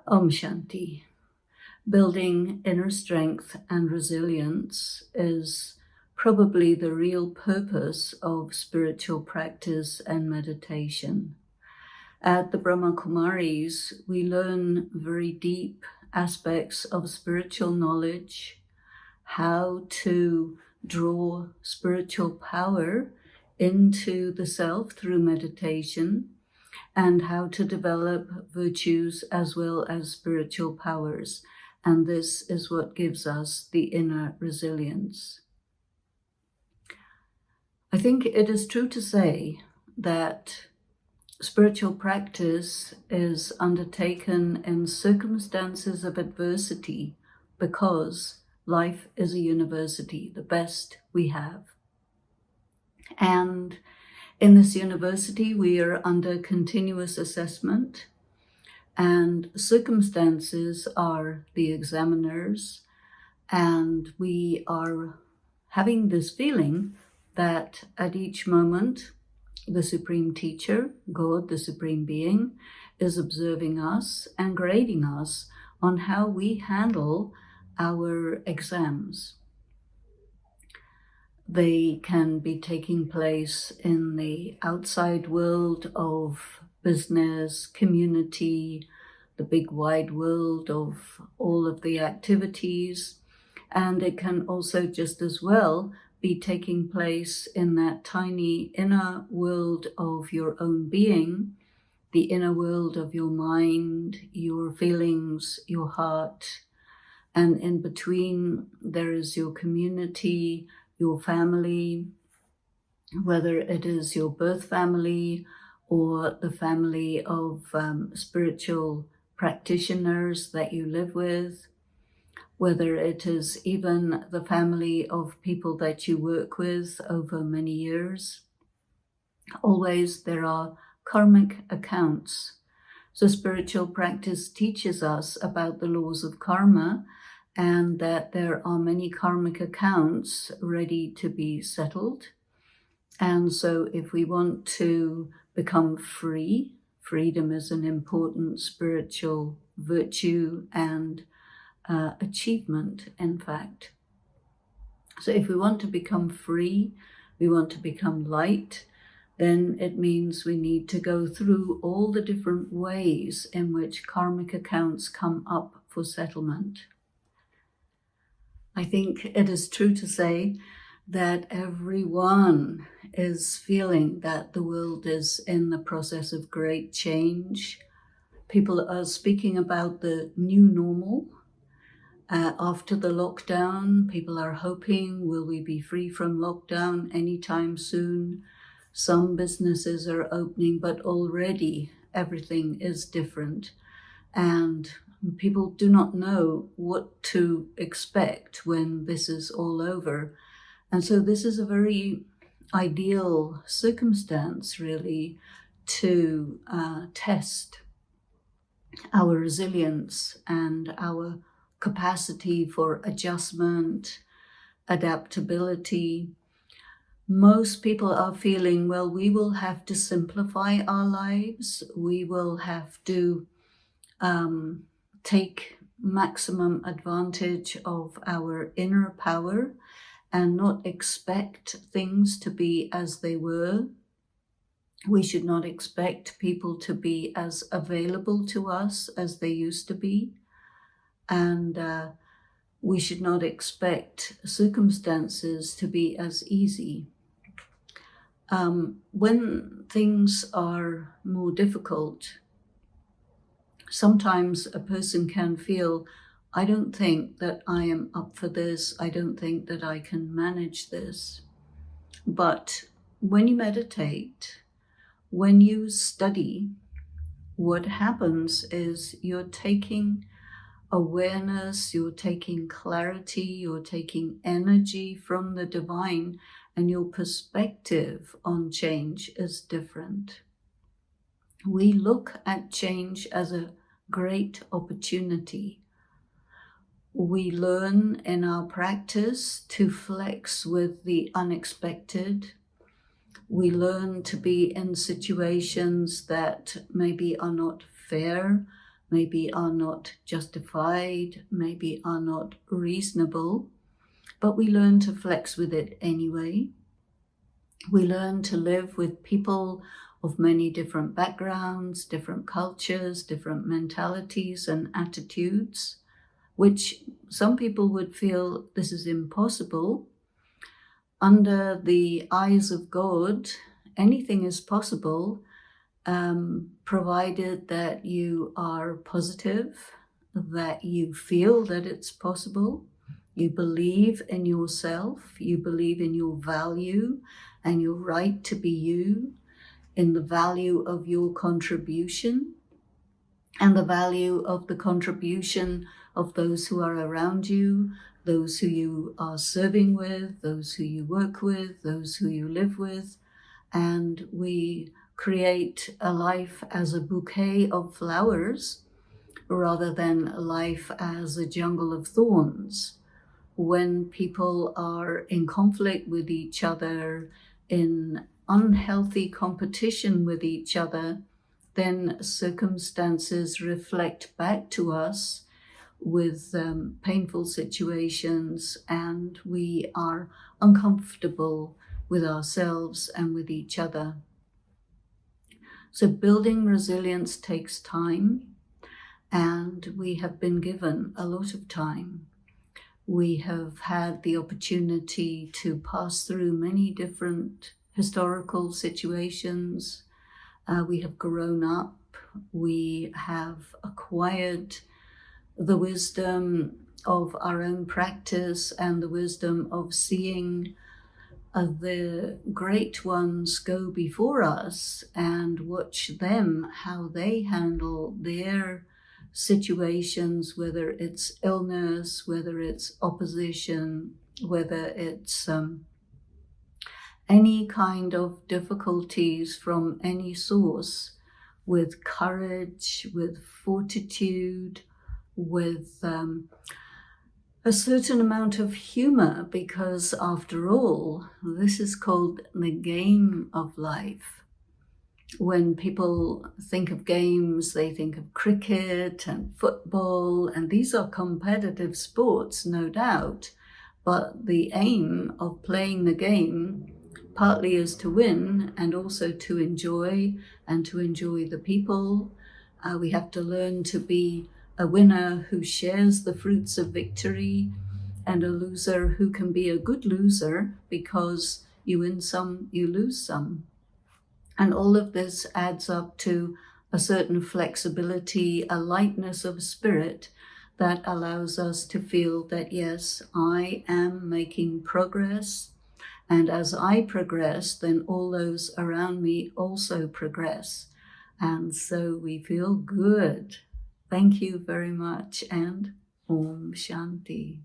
Om Shanti. Building inner strength and resilience is probably the real purpose of spiritual practice and meditation. At the Brahma Kumaris, we learn very deep aspects of spiritual knowledge, how to draw spiritual power into the self through meditation, and how to develop virtues as well as spiritual powers. And this is what gives us the inner resilience. I think it is true to say that spiritual practice is undertaken in circumstances of adversity because life is a university, the best we have. And in this university, we are under continuous assessment, and circumstances are the examiners, and we are having this feeling that at each moment, the Supreme Teacher, God, the Supreme Being, is observing us and grading us on how we handle our exams. They can be taking place in the outside world of business, community, the big wide world of all of the activities, and it can also just as well be taking place in that tiny inner world of your own being, the inner world of your mind, your feelings, your heart, and in between there is your community, your family, whether it is your birth family or the family of spiritual practitioners that you live with, whether it is even the family of people that you work with over many years. Always there are karmic accounts. So spiritual practice teaches us about the laws of karma, and that there are many karmic accounts ready to be settled. And so if we want to become free, freedom is an important spiritual virtue and achievement, in fact. So if we want to become free, we want to become light, then it means we need to go through all the different ways in which karmic accounts come up for settlement. I think it is true to say that everyone is feeling that the world is in the process of great change. People are speaking about the new normal. After the lockdown, people are hoping, will we be free from lockdown anytime soon? Some businesses are opening, but already everything is different. And people do not know what to expect when this is all over. And so this is a very ideal circumstance, really, to test our resilience and our capacity for adjustment, adaptability. Most people are feeling, well, we will have to simplify our lives. We will have to take maximum advantage of our inner power and not expect things to be as they were. We should not expect people to be as available to us as they used to be. And we should not expect circumstances to be as easy. When things are more difficult, sometimes a person can feel, I don't think that I am up for this. I don't think that I can manage this. But when you meditate, when you study, what happens is you're taking awareness, you're taking clarity, you're taking energy from the divine, and your perspective on change is different. We look at change as a great opportunity. We learn in our practice to flex with the unexpected. We learn to be in situations that maybe are not fair, maybe are not justified, maybe are not reasonable, but we learn to flex with it anyway. We learn to live with people of many different backgrounds, different cultures, different mentalities and attitudes, which some people would feel this is impossible. Under the eyes of God, anything is possible, provided that you are positive, that you feel that it's possible, you believe in yourself, you believe in your value and your right to be you, in the value of your contribution and the value of the contribution of those who are around you, those who you are serving with, those who you work with, those who you live with. And we create a life as a bouquet of flowers rather than a life as a jungle of thorns. When people are in conflict with each other, in unhealthy competition with each other, then circumstances reflect back to us with painful situations, and we are uncomfortable with ourselves and with each other. So building resilience takes time, and we have been given a lot of time. We have had the opportunity to pass through many different historical situations. We have grown up. We have acquired the wisdom of our own practice and the wisdom of seeing the great ones go before us and watch them, how they handle their situations, whether it's illness, whether it's opposition, whether it's any kind of difficulties from any source, with courage, with fortitude, with a certain amount of humor, because after all, this is called the game of life. When people think of games, they think of cricket and football, and these are competitive sports, no doubt. But the aim of playing the game partly is to win and also to enjoy and to enjoy the people. We have to learn to be a winner who shares the fruits of victory and a loser who can be a good loser, because you win some, you lose some. And all of this adds up to a certain flexibility, a lightness of spirit that allows us to feel that, yes, I am making progress. And as I progress, then all those around me also progress. And so we feel good. Thank you very much, and Om Shanti.